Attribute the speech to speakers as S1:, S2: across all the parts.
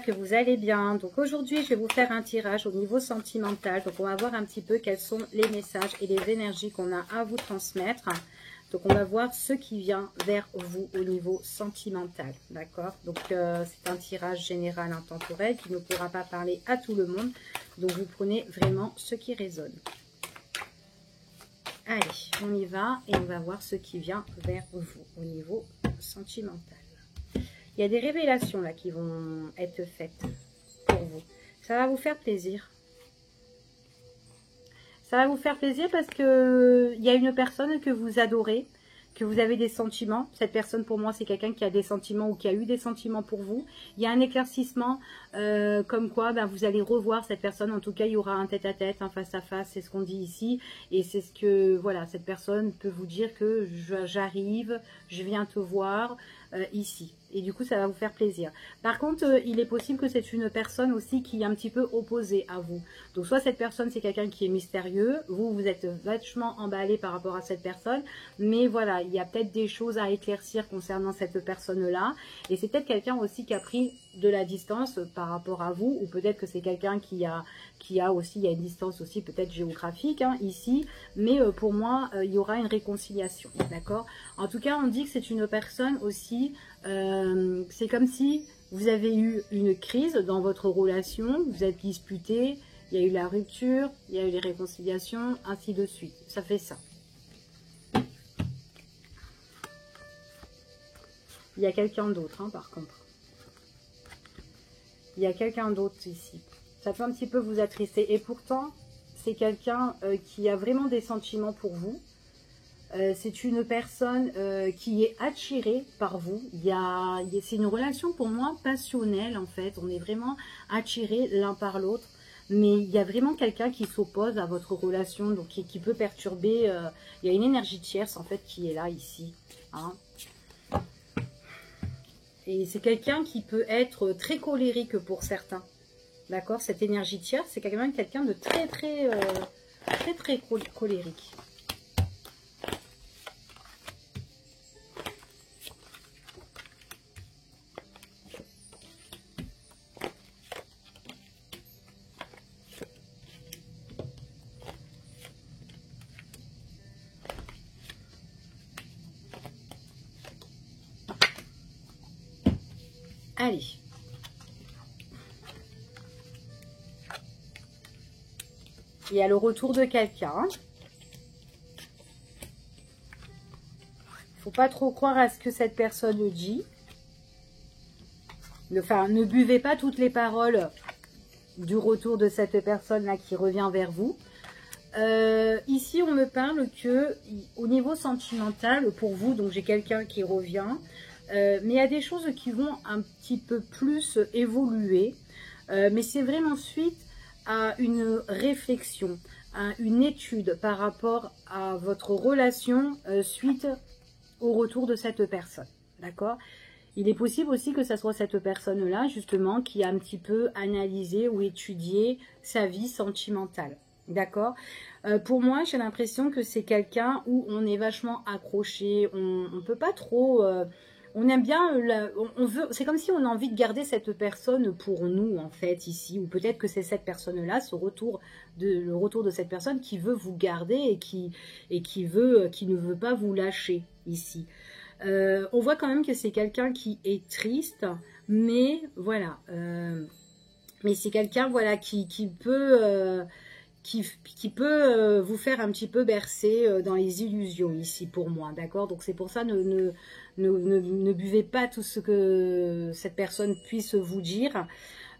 S1: j'espère que vous allez bien. Donc aujourd'hui, je vais vous faire un tirage au niveau sentimental. Donc on va voir un petit peu quels sont les messages et les énergies qu'on a à vous transmettre. Donc on va voir ce qui vient vers vous au niveau sentimental, d'accord? Donc c'est un tirage général intemporel qui ne pourra pas parler à tout le monde. Donc vous prenez vraiment ce qui résonne. Allez, on y va et on va voir ce qui vient vers vous au niveau sentimental. Il y a des révélations là qui vont être faites pour vous. Ça va vous faire plaisir. Ça va vous faire plaisir parce que il y a une personne que vous adorez, que vous avez des sentiments. Cette personne pour moi c'est quelqu'un qui a des sentiments ou qui a eu des sentiments pour vous. Il y a un éclaircissement comme quoi ben, vous allez revoir cette personne. En tout cas il y aura un tête-à-tête, un face-à-face, c'est ce qu'on dit ici. Et c'est ce que voilà, cette personne peut vous dire que j'arrive, je viens te voir ici. Et du coup, ça va vous faire plaisir. Par contre, il est possible que c'est une personne aussi qui est un petit peu opposée à vous. Donc, soit cette personne, c'est quelqu'un qui est mystérieux. Vous, vous êtes vachement emballé par rapport à cette personne. Mais voilà, il y a peut-être des choses à éclaircir concernant cette personne-là. Et c'est peut-être quelqu'un aussi qui a pris de la distance par rapport à vous. Ou peut-être que c'est quelqu'un qui a aussi, il y a une distance aussi peut-être géographique hein, ici. Mais pour moi, il y aura une réconciliation. D'accord? En tout cas, on dit que c'est une personne aussi... c'est comme si vous avez eu une crise dans votre relation, vous êtes disputé, il y a eu la rupture, il y a eu les réconciliations, ainsi de suite. Ça fait ça. Il y a quelqu'un d'autre, hein, par contre. Il y a quelqu'un d'autre ici. Ça peut un petit peu vous attrister. Et pourtant, c'est quelqu'un qui a vraiment des sentiments pour vous. C'est une personne qui est attirée par vous. C'est une relation pour moi passionnelle en fait. On est vraiment attirés l'un par l'autre. Mais il y a vraiment quelqu'un qui s'oppose à votre relation, donc qui peut perturber. Il y a une énergie tierce en fait qui est là ici. Hein. Et c'est quelqu'un qui peut être très colérique pour certains. D'accord? Cette énergie tierce, c'est quand même quelqu'un de très colérique. Allez. Il y a le retour de quelqu'un. Faut pas trop croire à ce que cette personne dit. Enfin, ne buvez pas toutes les paroles du retour de cette personne-là qui revient vers vous. Ici, on me parle que au niveau sentimental, pour vous, donc j'ai quelqu'un qui revient, mais il y a des choses qui vont un petit peu plus évoluer, mais c'est vraiment suite à une réflexion, à une étude par rapport à votre relation suite au retour de cette personne, d'accord? Il est possible aussi que ça soit cette personne-là, justement, qui a un petit peu analysé ou étudié sa vie sentimentale. D'accord? Pour moi, j'ai l'impression que c'est quelqu'un où on est vachement accroché. On ne peut pas trop... on aime bien... on veut. C'est comme si on a envie de garder cette personne pour nous, en fait, ici. Ou peut-être que c'est cette personne-là, le retour de cette personne qui veut vous garder et qui ne veut pas vous lâcher, ici. On voit quand même que c'est quelqu'un qui est triste, mais voilà, mais c'est quelqu'un voilà qui peut vous faire un petit peu bercer dans les illusions ici pour moi, d'accord? Donc c'est pour ça ne buvez pas tout ce que cette personne puisse vous dire.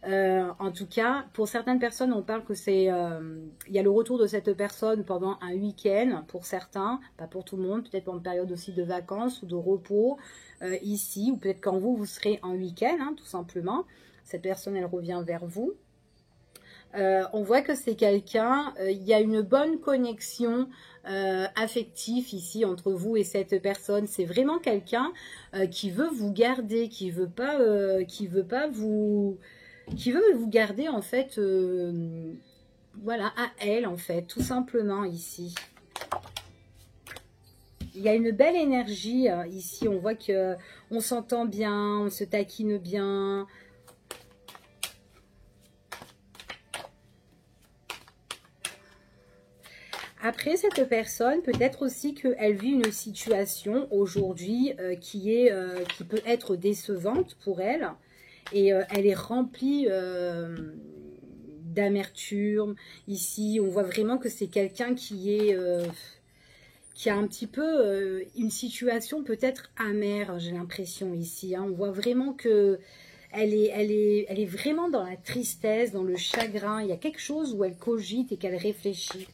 S1: En tout cas, pour certaines personnes, on parle que c'est, il y a le retour de cette personne pendant un week-end, pour certains, pas pour tout le monde, peut-être pour une période aussi de vacances ou de repos ici, ou peut-être quand vous serez en week-end, hein, tout simplement. Cette personne, elle revient vers vous. On voit que c'est quelqu'un, il y a une bonne connexion affective ici entre vous et cette personne. C'est vraiment quelqu'un qui veut vous garder, qui veut pas vous garder en fait voilà à elle en fait tout simplement ici. Il y a une belle énergie ici, on voit que on s'entend bien, on se taquine bien. Après, cette personne, peut-être aussi qu'elle vit une situation aujourd'hui qui peut être décevante pour elle. Et elle est remplie d'amertume. Ici, on voit vraiment que c'est quelqu'un qui a un petit peu une situation peut-être amère, j'ai l'impression ici. Hein. On voit vraiment que elle est vraiment dans la tristesse, dans le chagrin. Il y a quelque chose où elle cogite et qu'elle réfléchit.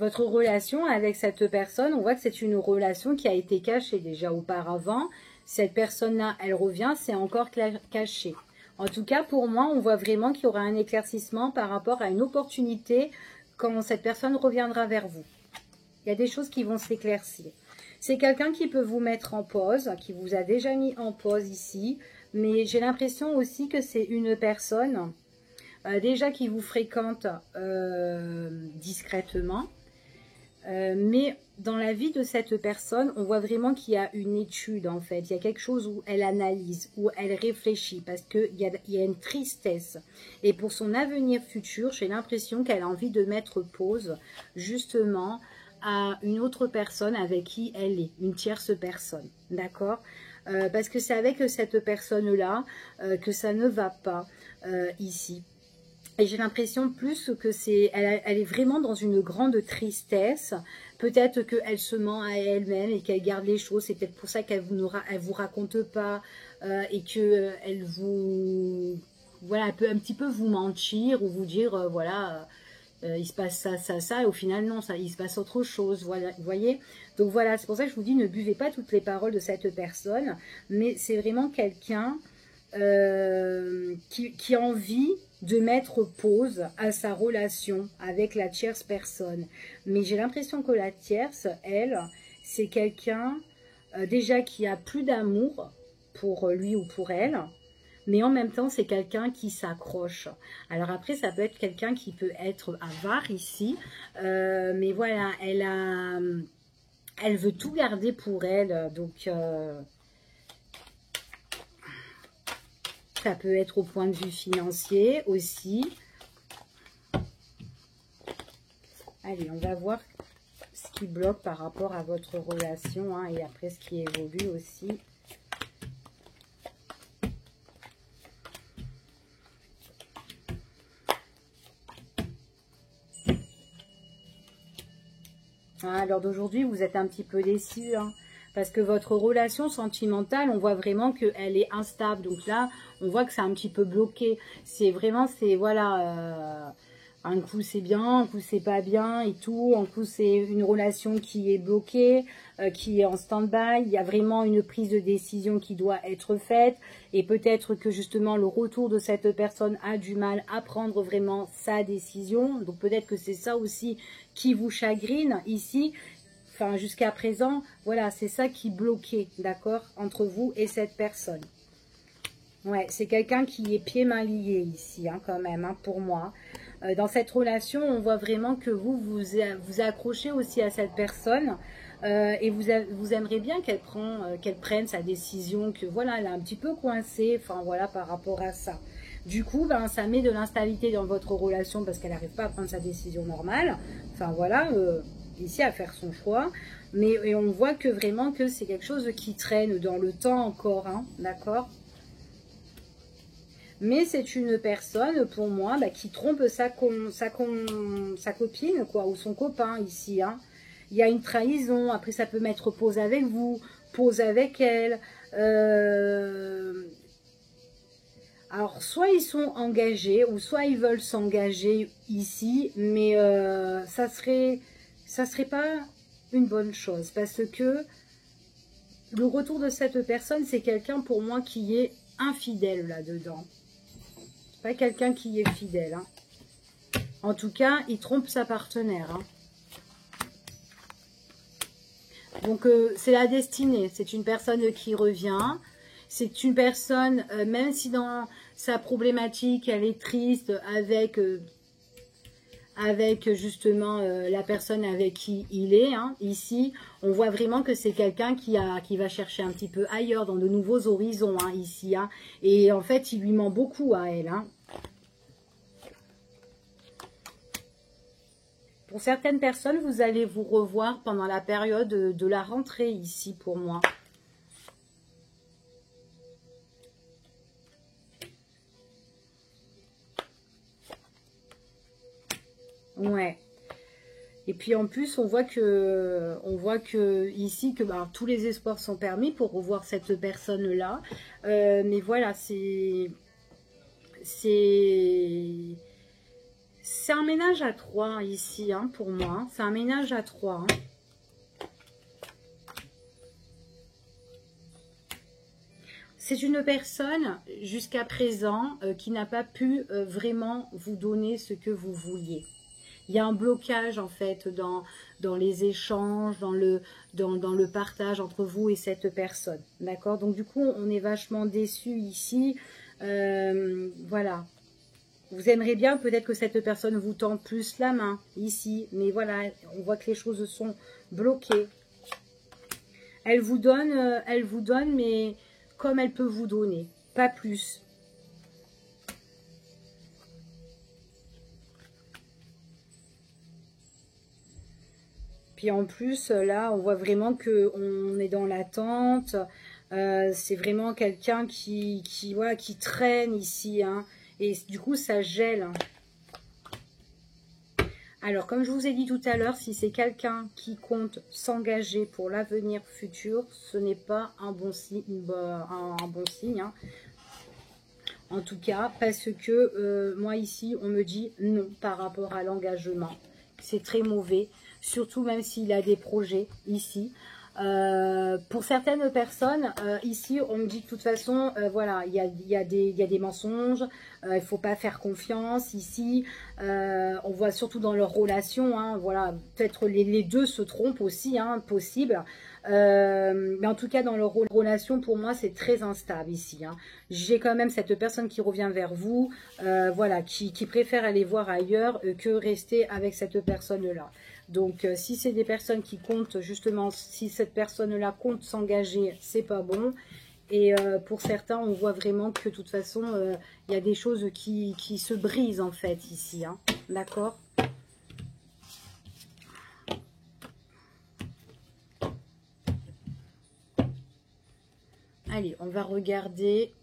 S1: Votre relation avec cette personne, on voit que c'est une relation qui a été cachée déjà auparavant. Cette personne-là, elle revient, c'est encore caché. En tout cas, pour moi, on voit vraiment qu'il y aura un éclaircissement par rapport à une opportunité quand cette personne reviendra vers vous. Il y a des choses qui vont s'éclaircir. C'est quelqu'un qui peut vous mettre en pause, qui vous a déjà mis en pause ici. Mais j'ai l'impression aussi que c'est une personne déjà qui vous fréquente discrètement. Mais dans la vie de cette personne, on voit vraiment qu'il y a une étude en fait. Il y a quelque chose où elle analyse, où elle réfléchit parce qu'il y a une tristesse. Et pour son avenir futur, j'ai l'impression qu'elle a envie de mettre pause justement à une autre personne avec qui elle est, une tierce personne. D'accord ? Parce que c'est avec cette personne-là que ça ne va pas ici. Et j'ai l'impression plus que elle est vraiment dans une grande tristesse. Peut-être qu'elle se ment à elle-même et qu'elle garde les choses. C'est peut-être pour ça qu'elle vous raconte pas et qu'elle vous... Voilà, elle peut un petit peu vous mentir ou vous dire, voilà, il se passe ça, ça, ça. Et au final, non, il se passe autre chose. Voilà, vous voyez? Donc voilà, c'est pour ça que je vous dis, ne buvez pas toutes les paroles de cette personne. Mais c'est vraiment quelqu'un qui a envie de mettre pause à sa relation avec la tierce personne. Mais j'ai l'impression que la tierce, elle, c'est quelqu'un déjà qui a plus d'amour pour lui ou pour elle, mais en même temps, c'est quelqu'un qui s'accroche. Alors après, ça peut être quelqu'un qui peut être avare ici, mais voilà, elle veut tout garder pour elle, donc... ça peut être au point de vue financier aussi. Allez, on va voir ce qui bloque par rapport à votre relation hein, et après ce qui évolue aussi. Ah, lors d'aujourd'hui, vous êtes un petit peu déçus. Hein. Parce que votre relation sentimentale, on voit vraiment qu'elle est instable. Donc là, on voit que c'est un petit peu bloqué. C'est vraiment, voilà, un coup c'est bien, un coup c'est pas bien et tout. Un coup c'est une relation qui est bloquée, qui est en stand-by. Il y a vraiment une prise de décision qui doit être faite. Et peut-être que justement le retour de cette personne a du mal à prendre vraiment sa décision. Donc peut-être que c'est ça aussi qui vous chagrine ici. Enfin, jusqu'à présent, voilà, c'est ça qui bloquait, d'accord, entre vous et cette personne. Ouais, c'est quelqu'un qui est pieds-mains liés ici, hein, quand même, hein, pour moi. Dans cette relation, on voit vraiment que vous accrochez aussi à cette personne et vous aimeriez bien qu'elle prenne sa décision, que voilà, elle est un petit peu coincée, enfin voilà, par rapport à ça. Du coup, ben, ça met de l'instabilité dans votre relation parce qu'elle n'arrive pas à prendre sa décision normale. Enfin voilà, ici à faire son choix. Mais et on voit que vraiment que c'est quelque chose qui traîne dans le temps encore, hein, d'accord ? Mais c'est une personne, pour moi, bah, qui trompe sa copine, quoi, ou son copain, ici. Hein. Il y a une trahison. Après, ça peut mettre pause avec vous, pause avec elle. Alors, soit ils sont engagés, ou soit ils veulent s'engager ici. Mais ça serait pas une bonne chose. Parce que le retour de cette personne, c'est quelqu'un, pour moi, qui est infidèle là-dedans. Pas quelqu'un qui est fidèle. Hein. En tout cas, il trompe sa partenaire. Hein. Donc, c'est la destinée. C'est une personne qui revient. C'est une personne, même si dans sa problématique, elle est triste avec avec justement la personne avec qui il est. Hein. Ici, on voit vraiment que c'est quelqu'un qui va chercher un petit peu ailleurs, dans de nouveaux horizons, hein, ici. Hein. Et en fait, il lui ment beaucoup à elle. Hein. Pour certaines personnes, vous allez vous revoir pendant la période de la rentrée ici, pour moi. Ouais. Et puis en plus, on voit que ici, que tous les espoirs sont permis pour revoir cette personne-là. Mais voilà, c'est un ménage à trois ici, hein, pour moi. C'est un ménage à trois. Hein. C'est une personne, jusqu'à présent, qui n'a pas pu vraiment vous donner ce que vous vouliez. Il y a un blocage, en fait, dans les échanges, dans le partage entre vous et cette personne. D'accord? Donc, du coup, on est vachement déçus ici. Voilà. Vous aimeriez bien peut-être que cette personne vous tende plus la main, ici. Mais voilà, on voit que les choses sont bloquées. Elle vous donne, mais comme elle peut vous donner. Pas plus. Puis en plus, là, on voit vraiment qu'on est dans l'attente. C'est vraiment quelqu'un qui traîne ici. Hein, et du coup, ça gèle. Hein. Alors, comme je vous ai dit tout à l'heure, si c'est quelqu'un qui compte s'engager pour l'avenir futur, ce n'est pas un bon signe. Un bon signe hein. En tout cas, parce que moi ici, on me dit non par rapport à l'engagement. C'est très mauvais. Surtout même s'il a des projets ici. Pour certaines personnes, ici, on me dit de toute façon, voilà, il y a des mensonges, il ne faut pas faire confiance ici. On voit surtout dans leur relation, hein, voilà, peut-être les deux se trompent aussi, hein, possible. Mais en tout cas, dans leur relation, pour moi, c'est très instable ici. Hein. J'ai quand même cette personne qui revient vers vous, voilà, qui préfère aller voir ailleurs que rester avec cette personne-là. Donc, si c'est des personnes qui comptent, justement, si cette personne-là compte s'engager, c'est pas bon. Et pour certains, on voit vraiment que de toute façon, il y a des choses qui se brisent, en fait, ici. Hein. D'accord ? Allez, on va regarder.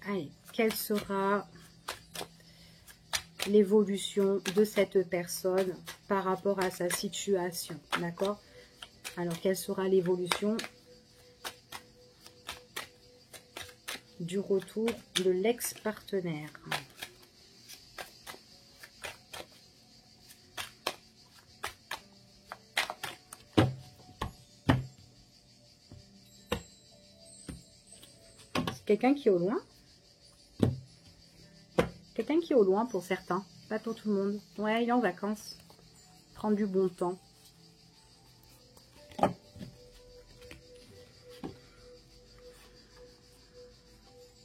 S1: Allez, quelle sera l'évolution de cette personne par rapport à sa situation, d'accord? Alors, quelle sera l'évolution du retour de l'ex-partenaire? C'est quelqu'un qui est au loin? Quelqu'un qui est au loin pour certains, pas pour tout le monde. Ouais, il est en vacances. Prendre du bon temps.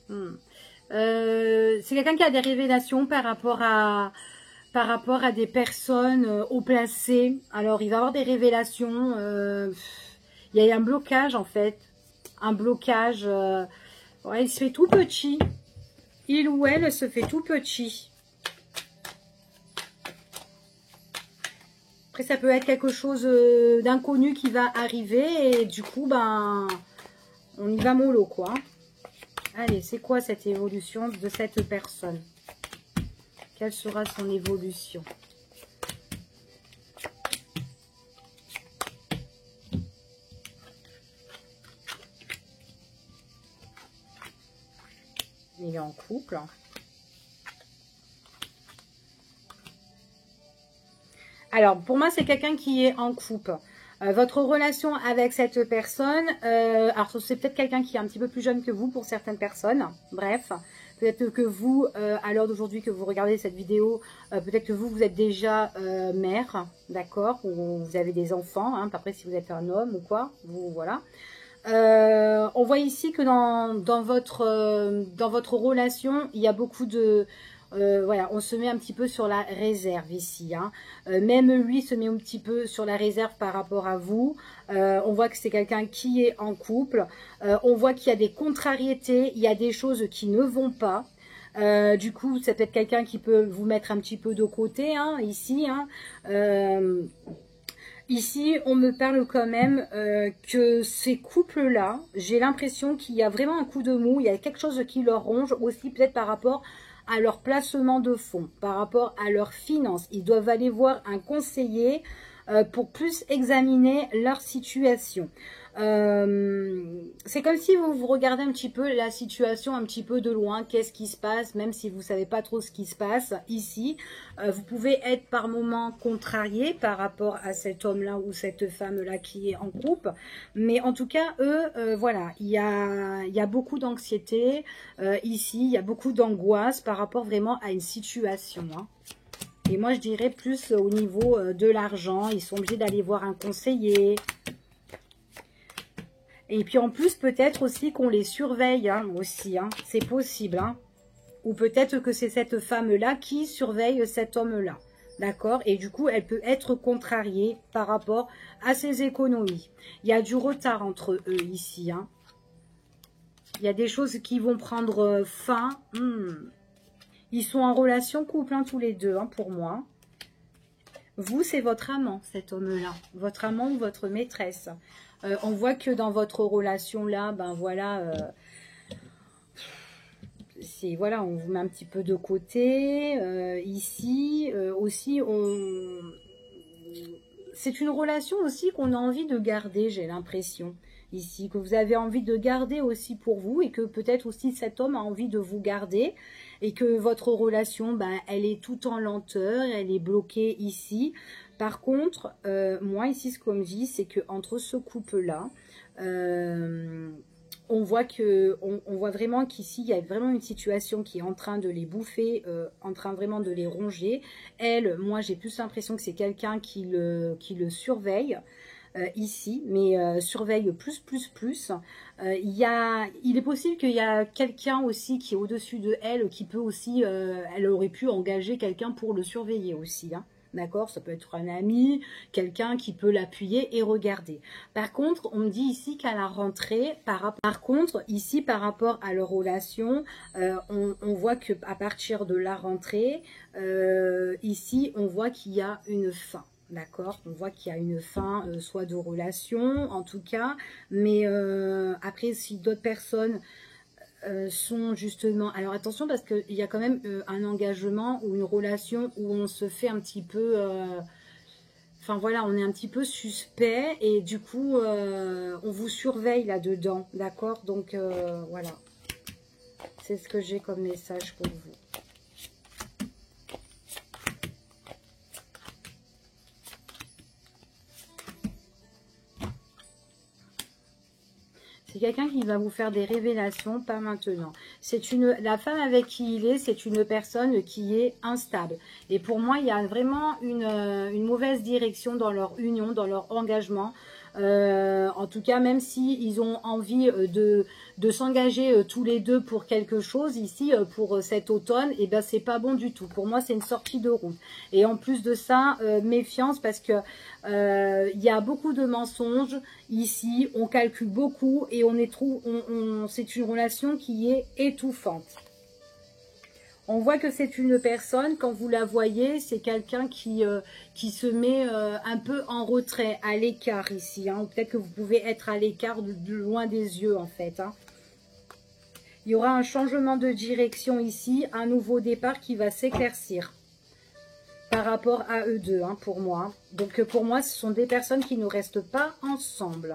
S1: C'est quelqu'un qui a des révélations par rapport à des personnes haut placées. Alors, il va avoir des révélations. Il y a un blocage, en fait. Un blocage. Ouais, il se fait tout petit. Il ou elle se fait tout petit. Après, ça peut être quelque chose d'inconnu qui va arriver. Et du coup, ben, on y va mollo, quoi. Allez, c'est quoi cette évolution de cette personne? Quelle sera son évolution? Il est en couple. Alors, pour moi, c'est quelqu'un qui est en couple. Votre relation avec cette personne, alors c'est peut-être quelqu'un qui est un petit peu plus jeune que vous pour certaines personnes. Bref, peut-être que vous, à l'heure d'aujourd'hui que vous regardez cette vidéo, peut-être que vous êtes déjà mère, d'accord, ou vous avez des enfants, hein, après si vous êtes un homme ou quoi, vous voilà. On voit ici que dans votre relation, il y a beaucoup de... voilà, on se met un petit peu sur la réserve ici. Hein. Même lui se met un petit peu sur la réserve par rapport à vous. On voit que c'est quelqu'un qui est en couple. On voit qu'il y a des contrariétés, il y a des choses qui ne vont pas. Du coup, c'est peut-être quelqu'un qui peut vous mettre un petit peu de côté, hein, ici. Hein. Ici, on me parle quand même que ces couples-là, j'ai l'impression qu'il y a vraiment un coup de mou, il y a quelque chose qui leur ronge aussi, peut-être par rapport à leur placement de fonds, par rapport à leurs finances. Ils doivent aller voir un conseiller pour plus examiner leur situation. C'est comme si vous regardez un petit peu la situation un petit peu de loin, qu'est-ce qui se passe, même si vous ne savez pas trop ce qui se passe ici. Vous pouvez être par moments contrarié par rapport à cet homme-là ou cette femme-là qui est en couple, mais en tout cas, eux, voilà, il y a beaucoup d'anxiété ici, il y a beaucoup d'angoisse par rapport vraiment à une situation, hein. Et moi, je dirais plus au niveau de l'argent, ils sont obligés d'aller voir un conseiller. Et puis en plus, peut-être aussi qu'on les surveille, hein, aussi, hein. C'est possible, hein. Ou peut-être que c'est cette femme-là qui surveille cet homme-là, d'accord? Et du coup, elle peut être contrariée par rapport à ses économies. Il y a du retard entre eux ici, hein. Il y a des choses qui vont prendre fin. Ils sont en relation couple, hein, tous les deux, hein, pour moi. Vous, c'est votre amant, cet homme-là. Votre amant ou votre maîtresse. On voit que dans votre relation-là, ben voilà, voilà, on vous met un petit peu de côté. Ici, aussi, c'est une relation aussi qu'on a envie de garder, j'ai l'impression. Ici, que vous avez envie de garder aussi pour vous et que peut-être aussi cet homme a envie de vous garder et que votre relation, ben, elle est tout en lenteur, elle est bloquée ici. Par contre, moi ici, ce qu'on me dit, c'est que entre ce couple-là, on voit vraiment qu'ici, il y a vraiment une situation qui est en train de les bouffer, en train vraiment de les ronger. Elle, moi, j'ai plus l'impression que c'est quelqu'un qui le surveille. Ici, mais surveille plus. Il est possible qu'il y a quelqu'un aussi qui est au-dessus de elle, qui peut aussi, elle aurait pu engager quelqu'un pour le surveiller aussi, hein. D'accord, ça peut être un ami, quelqu'un qui peut l'appuyer et regarder. Par contre, on me dit ici qu'à la rentrée, par contre, ici, par rapport à leur relation, on voit qu'à partir de la rentrée, ici, on voit qu'il y a une fin. D'accord, on voit qu'il y a une fin, soit de relation, en tout cas, mais après, si d'autres personnes sont justement... Alors attention, parce qu'il y a quand même un engagement ou une relation où on se fait un petit peu... Enfin voilà, on est un petit peu suspect et du coup, on vous surveille là-dedans, d'accord? Donc voilà, c'est ce que j'ai comme message pour vous. C'est quelqu'un qui va vous faire des révélations, pas maintenant. La femme avec qui il est, c'est une personne qui est instable. Et pour moi, il y a vraiment une mauvaise direction dans leur union, dans leur engagement. En tout cas, même si ils ont envie de s'engager tous les deux pour quelque chose, ici, pour cet automne, et ben c'est pas bon du tout. Pour moi, c'est une sortie de route. Et en plus de ça, méfiance parce que il y a beaucoup de mensonges ici, on calcule beaucoup et c'est une relation qui est étouffante. On voit que c'est une personne, quand vous la voyez, c'est quelqu'un qui se met un peu en retrait, à l'écart ici, hein. Peut-être que vous pouvez être à l'écart de loin des yeux en fait, hein. Il y aura un changement de direction ici, un nouveau départ qui va s'éclaircir par rapport à eux deux, hein, pour moi. Donc pour moi, ce sont des personnes qui ne restent pas ensemble.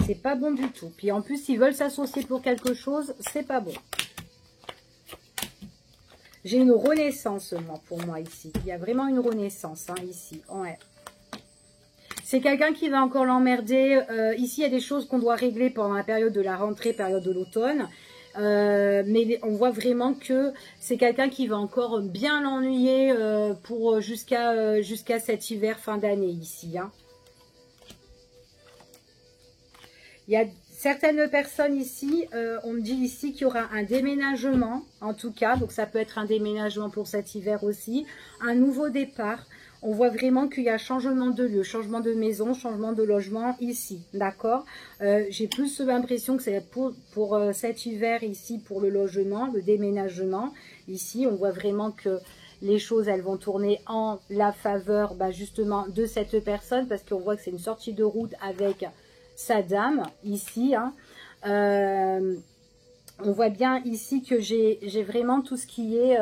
S1: C'est pas bon du tout. Puis en plus, s'ils veulent s'associer pour quelque chose, c'est pas bon. J'ai une renaissance, moi, pour moi, ici. Il y a vraiment une renaissance, hein, ici. Ouais. C'est quelqu'un qui va encore l'emmerder. Ici, il y a des choses qu'on doit régler pendant la période de la rentrée, période de l'automne. Mais on voit vraiment que c'est quelqu'un qui va encore bien l'ennuyer pour jusqu'à cet hiver, fin d'année, ici, hein. Il y a certaines personnes ici, on me dit ici qu'il y aura un déménagement, en tout cas. Donc, ça peut être un déménagement pour cet hiver aussi. Un nouveau départ. On voit vraiment qu'il y a changement de lieu, changement de maison, changement de logement ici. D'accord. J'ai plus l'impression que c'est pour cet hiver ici, pour le logement, le déménagement. Ici, on voit vraiment que les choses, elles vont tourner en la faveur justement de cette personne. Parce qu'on voit que c'est une sortie de route avec sa dame ici, hein. On voit bien ici que j'ai vraiment tout ce qui est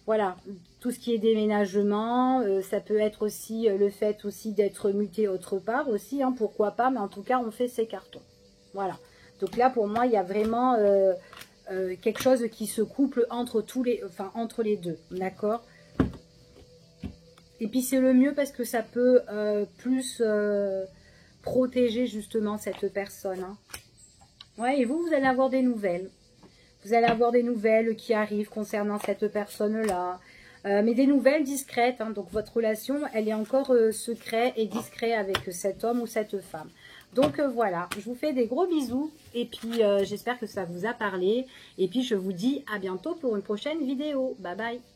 S1: voilà, tout ce qui est déménagement. Ça peut être aussi le fait aussi d'être muté autre part aussi, hein, pourquoi pas, mais en tout cas on fait ces cartons. Voilà, donc là pour moi il y a vraiment quelque chose qui se couple entre entre les deux, d'accord. Et puis c'est le mieux parce que ça peut plus protéger justement cette personne, hein. Ouais, et vous allez avoir des nouvelles. Vous allez avoir des nouvelles qui arrivent concernant cette personne-là. Mais des nouvelles discrètes, hein. Donc votre relation, elle est encore secrète et discrète avec cet homme ou cette femme. Donc voilà, je vous fais des gros bisous. Et puis j'espère que ça vous a parlé. Et puis je vous dis à bientôt pour une prochaine vidéo. Bye bye.